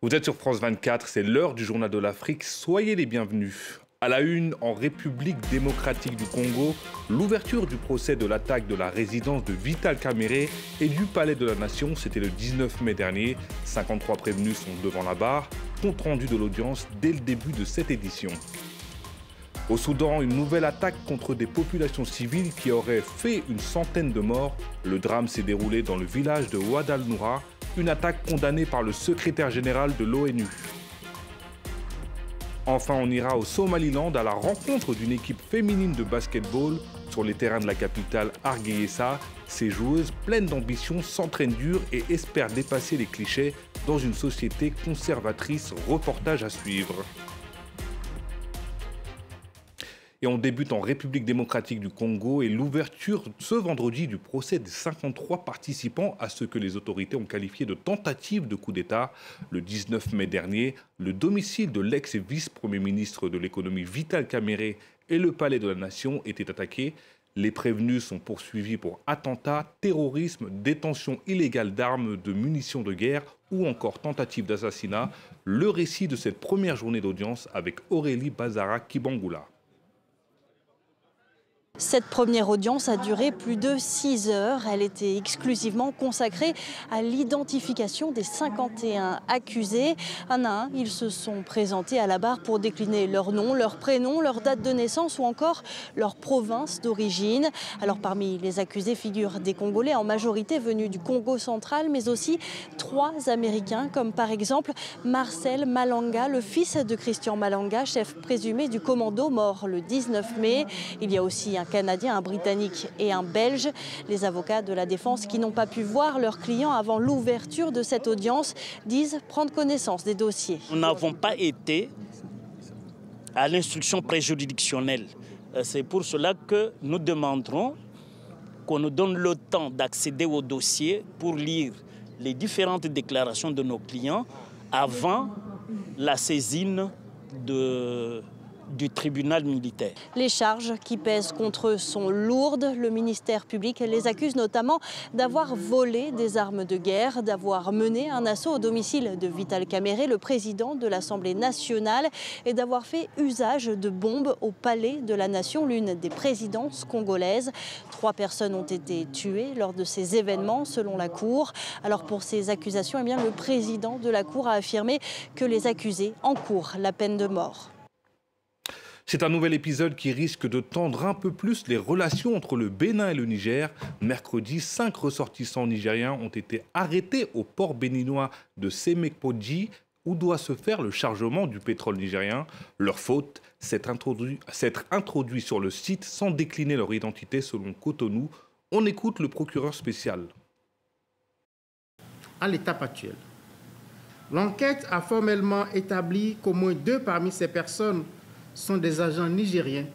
Vous êtes sur France 24, c'est l'heure du journal de l'Afrique, soyez les bienvenus. À la une, en République démocratique du Congo, l'ouverture du procès de l'attaque de la résidence de Vital Kamerhe et du Palais de la Nation, c'était le 19 mai dernier. 53 prévenus sont devant la barre, compte rendu de l'audience dès le début de cette édition. Au Soudan, une nouvelle attaque contre des populations civiles qui auraient fait une centaine de morts. Le drame s'est déroulé dans le village de Ouad al-Noura, une attaque condamnée par le secrétaire général de l'ONU. Enfin, on ira au Somaliland à la rencontre d'une équipe féminine de basketball sur les terrains de la capitale Hargeisa. Ces joueuses pleines d'ambition s'entraînent dur et espèrent dépasser les clichés dans une société conservatrice. Reportage à suivre. Et on débute en République démocratique du Congo et l'ouverture ce vendredi du procès des 53 participants à ce que les autorités ont qualifié de tentative de coup d'État. Le 19 mai dernier, le domicile de l'ex-vice-premier ministre de l'économie Vital Kamerhe et le Palais de la Nation étaient attaqués. Les prévenus sont poursuivis pour attentat, terrorisme, détention illégale d'armes, de munitions de guerre ou encore tentative d'assassinat. Le récit de cette première journée d'audience avec Aurélie Bazara Kibangula. Cette première audience a duré plus de 6 heures. Elle était exclusivement consacrée à l'identification des 51 accusés. Un à un, ils se sont présentés à la barre pour décliner leur nom, leur prénom, leur date de naissance ou encore leur province d'origine. Alors parmi les accusés figurent des Congolais en majorité venus du Congo central, mais aussi 3 Américains comme par exemple Marcel Malanga, le fils de Christian Malanga, chef présumé du commando mort le 19 mai. Il y a aussi un Canadien, un Britannique et un Belge. Les avocats de la défense qui n'ont pas pu voir leurs clients avant l'ouverture de cette audience disent prendre connaissance des dossiers. Nous n'avons pas été à l'instruction préjuridictionnelle. C'est pour cela que nous demanderons qu'on nous donne le temps d'accéder au dossier pour lire les différentes déclarations de nos clients avant la saisine du tribunal militaire. Les charges qui pèsent contre eux sont lourdes. Le ministère public les accuse notamment d'avoir volé des armes de guerre, d'avoir mené un assaut au domicile de Vital Kamerhe, le président de l'Assemblée nationale, et d'avoir fait usage de bombes au Palais de la Nation, l'une des présidences congolaises. 3 personnes ont été tuées lors de ces événements, selon la Cour. Alors pour ces accusations, eh bien, le président de la Cour a affirmé que les accusés encourent la peine de mort. C'est un nouvel épisode qui risque de tendre un peu plus les relations entre le Bénin et le Niger. Mercredi, 5 ressortissants nigériens ont été arrêtés au port béninois de Semekpodji, où doit se faire le chargement du pétrole nigérien. Leur faute, s'être introduit sur le site sans décliner leur identité selon Cotonou. On écoute le procureur spécial. À l'étape actuelle, l'enquête a formellement établi qu'au moins 2 parmi ces personnes sont des agents nigériens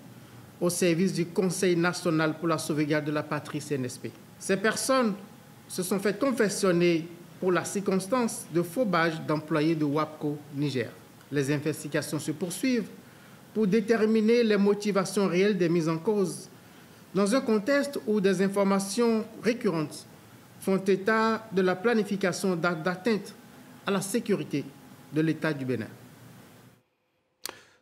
au service du Conseil national pour la sauvegarde de la patrie CNSP. Ces personnes se sont fait confectionner pour la circonstance de faux badges d'employés de WAPCO Niger. Les investigations se poursuivent pour déterminer les motivations réelles des mises en cause dans un contexte où des informations récurrentes font état de la planification d'atteinte à la sécurité de l'État du Bénin.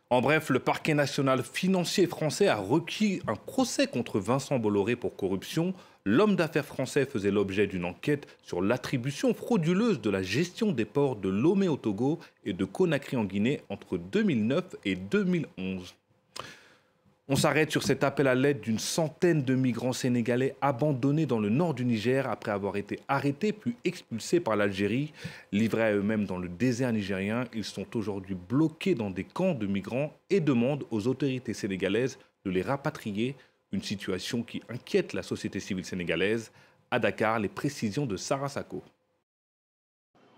En bref, le parquet national financier français a requis un procès contre Vincent Bolloré pour corruption. L'homme d'affaires français faisait l'objet d'une enquête sur l'attribution frauduleuse de la gestion des ports de Lomé au Togo et de Conakry en Guinée entre 2009 et 2011. On s'arrête sur cet appel à l'aide d'une centaine de migrants sénégalais abandonnés dans le nord du Niger après avoir été arrêtés puis expulsés par l'Algérie. Livrés à eux-mêmes dans le désert nigérien, ils sont aujourd'hui bloqués dans des camps de migrants et demandent aux autorités sénégalaises de les rapatrier. Une situation qui inquiète la société civile sénégalaise. À Dakar, les précisions de Sarah Sako.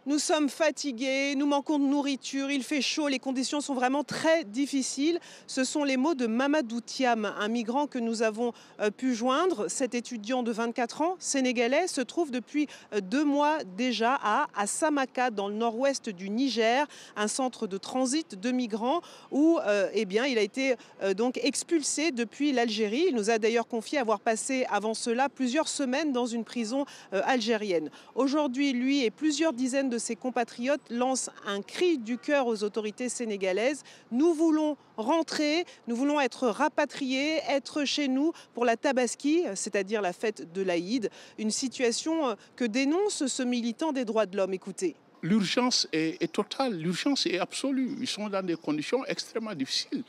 Nous sommes fatigués, nous manquons de nourriture, il fait chaud, les conditions sont vraiment très difficiles. Ce sont les mots de Mamadou Thiam, un migrant que nous avons pu joindre. Cet étudiant de 24 ans, sénégalais, se trouve depuis 2 mois déjà à Samaka, dans le nord-ouest du Niger, un centre de transit de migrants où il a été donc expulsé depuis l'Algérie. Il nous a d'ailleurs confié avoir passé avant cela plusieurs semaines dans une prison algérienne. Aujourd'hui, lui et plusieurs dizaines de de ses compatriotes lance un cri du cœur aux autorités sénégalaises. Nous voulons rentrer, nous voulons être rapatriés, être chez nous pour la Tabaski, c'est-à-dire la fête de l'Aïd. Une situation que dénonce ce militant des droits de l'homme. Écoutez. L'urgence est totale, l'urgence est absolue. Ils sont dans des conditions extrêmement difficiles.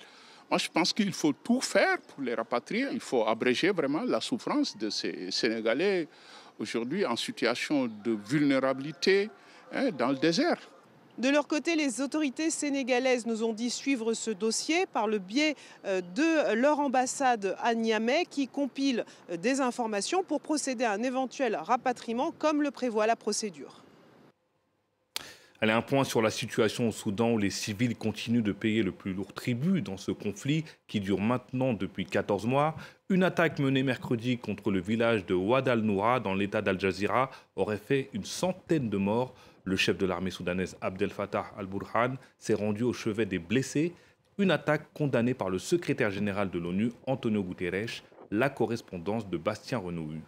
Moi, je pense qu'il faut tout faire pour les rapatrier. Il faut abréger vraiment la souffrance de ces Sénégalais aujourd'hui en situation de vulnérabilité dans le désert. De leur côté, les autorités sénégalaises nous ont dit suivre ce dossier par le biais de leur ambassade à Niamey qui compile des informations pour procéder à un éventuel rapatriement comme le prévoit la procédure. Allez, un point sur la situation au Soudan où les civils continuent de payer le plus lourd tribut dans ce conflit qui dure maintenant depuis 14 mois. Une attaque menée mercredi contre le village de Wad al-Noura dans l'état d'Al Jazira aurait fait une centaine de morts. Le chef de l'armée soudanaise Abdel Fattah al-Burhan s'est rendu au chevet des blessés. Une attaque condamnée par le secrétaire général de l'ONU, Antonio Guterres. La correspondance de Bastien Renouhu.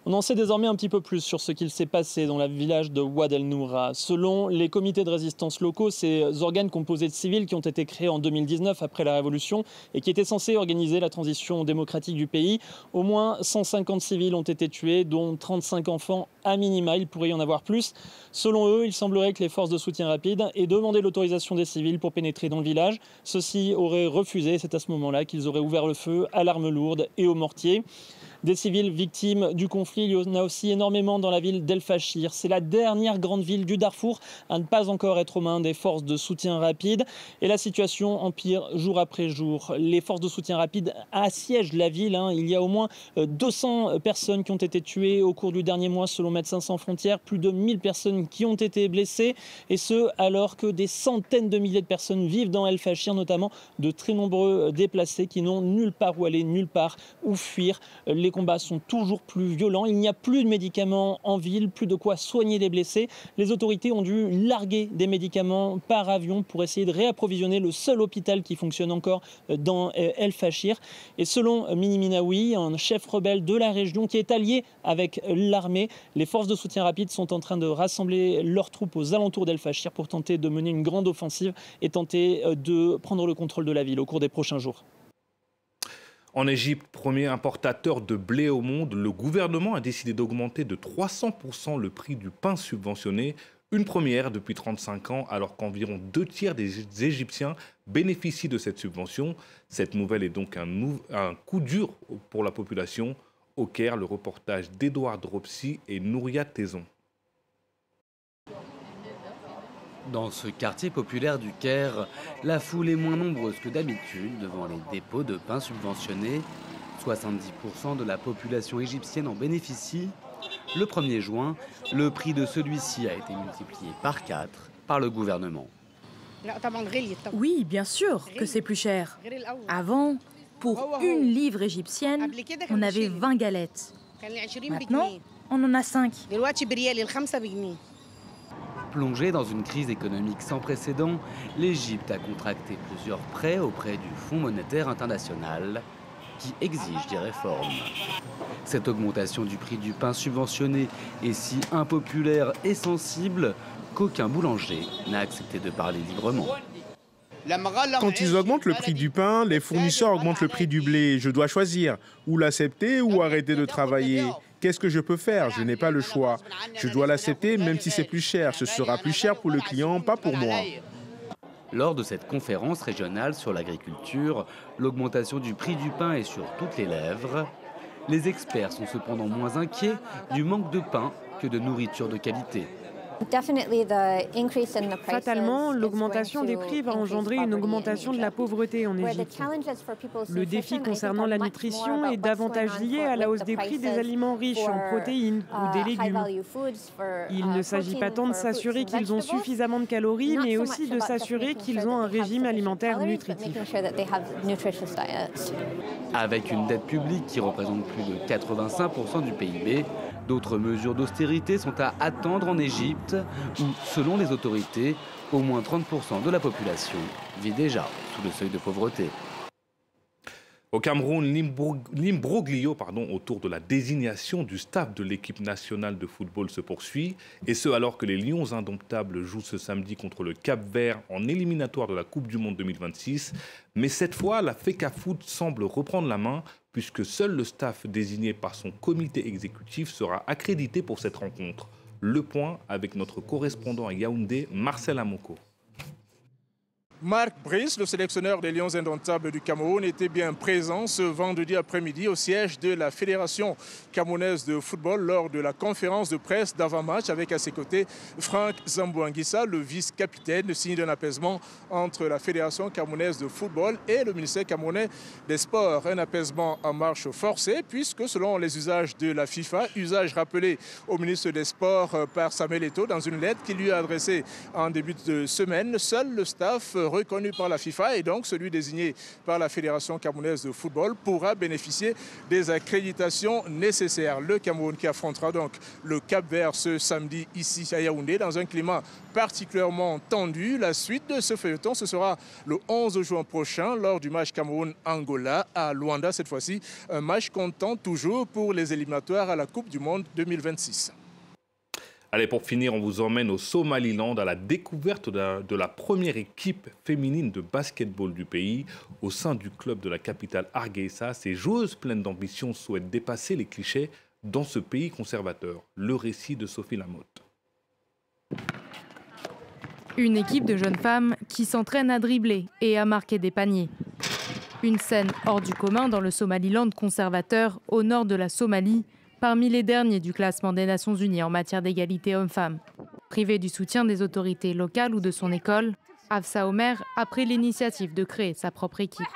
On en sait désormais un petit peu plus sur ce qu'il s'est passé dans le village de Wad el-Noura. Selon les comités de résistance locaux, ces organes composés de civils qui ont été créés en 2019 après la Révolution et qui étaient censés organiser la transition démocratique du pays, au moins 150 civils ont été tués, dont 35 enfants à minima. Il pourrait y en avoir plus. Selon eux, il semblerait que les forces de soutien rapide aient demandé l'autorisation des civils pour pénétrer dans le village. Ceux-ci auraient refusé. C'est à ce moment-là qu'ils auraient ouvert le feu à l'arme lourde et au mortier. Des civils victimes du conflit, il y en a aussi énormément dans la ville d'El Fachir. C'est la dernière grande ville du Darfour à ne pas encore être aux mains des forces de soutien rapide. Et la situation empire jour après jour. Les forces de soutien rapide assiègent la ville. Il y a au moins 200 personnes qui ont été tuées au cours du dernier mois selon Médecins sans frontières. Plus de 1000 personnes qui ont été blessées. Et ce, alors que des centaines de milliers de personnes vivent dans El Fachir, notamment de très nombreux déplacés qui n'ont nulle part où aller, nulle part où fuir. Les combats sont toujours plus violents. Il n'y a plus de médicaments en ville, plus de quoi soigner les blessés. Les autorités ont dû larguer des médicaments par avion pour essayer de réapprovisionner le seul hôpital qui fonctionne encore dans El Fachir. Et selon Mini Minaoui, un chef rebelle de la région qui est allié avec l'armée, les forces de soutien rapide sont en train de rassembler leurs troupes aux alentours d'El Fachir pour tenter de mener une grande offensive et tenter de prendre le contrôle de la ville au cours des prochains jours. En Égypte, premier importateur de blé au monde, le gouvernement a décidé d'augmenter de 300% le prix du pain subventionné, une première depuis 35 ans, alors qu'environ 2/3 des Égyptiens bénéficient de cette subvention. Cette nouvelle est donc un coup dur pour la population. Au Caire, le reportage d'Edouard Dropsy et Nouria Tezon. Dans ce quartier populaire du Caire, la foule est moins nombreuse que d'habitude devant les dépôts de pain subventionnés. 70% de la population égyptienne en bénéficie. Le 1er juin, le prix de celui-ci a été multiplié par 4 par le gouvernement. Oui, bien sûr que c'est plus cher. Avant, pour une livre égyptienne, on avait 20 galettes. Maintenant, on en a 5. Plongée dans une crise économique sans précédent, l'Égypte a contracté plusieurs prêts auprès du Fonds monétaire international qui exige des réformes. Cette augmentation du prix du pain subventionné est si impopulaire et sensible qu'aucun boulanger n'a accepté de parler librement. Quand ils augmentent le prix du pain, les fournisseurs augmentent le prix du blé. Je dois choisir, ou l'accepter ou arrêter de travailler. Qu'est-ce que je peux faire? Je n'ai pas le choix. Je dois l'accepter même si c'est plus cher. Ce sera plus cher pour le client, pas pour moi. Lors de cette conférence régionale sur l'agriculture, l'augmentation du prix du pain est sur toutes les lèvres. Les experts sont cependant moins inquiets du manque de pain que de nourriture de qualité. Fatalement, l'augmentation des prix va engendrer une augmentation de la pauvreté en Égypte. Le défi concernant la nutrition est davantage lié à la hausse des prix des aliments riches en protéines ou des légumes. Il ne s'agit pas tant de s'assurer qu'ils ont suffisamment de calories, mais aussi de s'assurer qu'ils ont un régime alimentaire nutritif. Avec une dette publique qui représente plus de 85% du PIB, d'autres mesures d'austérité sont à attendre en Égypte, où, selon les autorités, au moins 30% de la population vit déjà sous le seuil de pauvreté. Au Cameroun, l'imbroglio autour de la désignation du staff de l'équipe nationale de football se poursuit, et ce alors que les Lions indomptables jouent ce samedi contre le Cap-Vert en éliminatoire de la Coupe du Monde 2026. Mais cette fois, la FECAFOOT semble reprendre la main, puisque seul le staff désigné par son comité exécutif sera accrédité pour cette rencontre. Le point avec notre correspondant à Yaoundé, Marcel Amoko. Marc Brice, le sélectionneur des Lions indomptables du Cameroun, était bien présent ce vendredi après-midi au siège de la Fédération camerounaise de football lors de la conférence de presse d'avant-match avec à ses côtés Franck Zambouanguissa, le vice-capitaine, signe d'un apaisement entre la Fédération camerounaise de football et le ministère camerounais des Sports. Un apaisement en marche forcée puisque selon les usages de la FIFA, usage rappelé au ministre des Sports par Samuel Eto'o dans une lettre qu'il lui a adressée en début de semaine, seul le staff reconnu par la FIFA et donc celui désigné par la Fédération camerounaise de football pourra bénéficier des accréditations nécessaires. Le Cameroun qui affrontera donc le Cap-Vert ce samedi ici à Yaoundé dans un climat particulièrement tendu. La suite de ce feuilleton, ce sera le 11 juin prochain lors du match Cameroun-Angola à Luanda cette fois-ci. Un match comptant toujours pour les éliminatoires à la Coupe du Monde 2026. Allez, pour finir, on vous emmène au Somaliland à la découverte de la première équipe féminine de basketball du pays. Au sein du club de la capitale Hargeisa, ces joueuses pleines d'ambition souhaitent dépasser les clichés dans ce pays conservateur. Le récit de Sophie Lamotte. Une équipe de jeunes femmes qui s'entraînent à dribbler et à marquer des paniers. Une scène hors du commun dans le Somaliland conservateur, au nord de la Somalie, parmi les derniers du classement des Nations Unies en matière d'égalité hommes-femmes. Privée du soutien des autorités locales ou de son école, Hafsa Omer a pris l'initiative de créer sa propre équipe.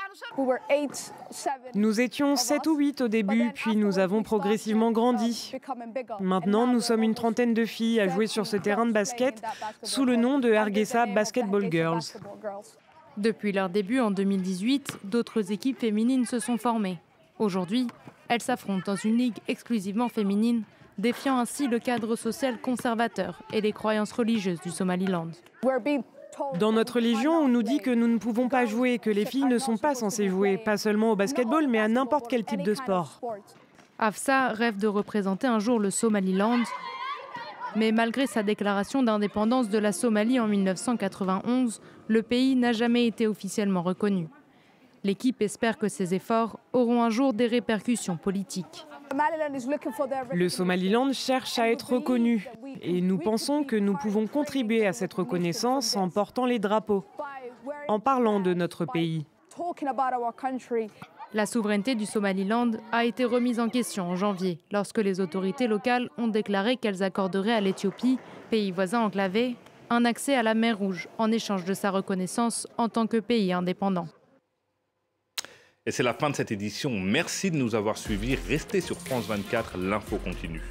Nous étions 7 ou 8 au début, puis nous avons progressivement grandi. Maintenant, nous sommes une trentaine de filles à jouer sur ce terrain de basket sous le nom de Hargeisa Basketball Girls. Depuis leur début en 2018, d'autres équipes féminines se sont formées. Aujourd'hui, elles s'affrontent dans une ligue exclusivement féminine, défiant ainsi le cadre social conservateur et les croyances religieuses du Somaliland. Dans notre religion, on nous dit que nous ne pouvons pas jouer, que les filles ne sont pas censées jouer, pas seulement au basketball, mais à n'importe quel type de sport. Hafsa rêve de représenter un jour le Somaliland, mais malgré sa déclaration d'indépendance de la Somalie en 1991, le pays n'a jamais été officiellement reconnu. L'équipe espère que ces efforts auront un jour des répercussions politiques. Le Somaliland cherche à être reconnu et nous pensons que nous pouvons contribuer à cette reconnaissance en portant les drapeaux, en parlant de notre pays. La souveraineté du Somaliland a été remise en question en janvier, lorsque les autorités locales ont déclaré qu'elles accorderaient à l'Éthiopie, pays voisin enclavé, un accès à la mer Rouge en échange de sa reconnaissance en tant que pays indépendant. Et c'est la fin de cette édition. Merci de nous avoir suivis. Restez sur France 24, l'info continue.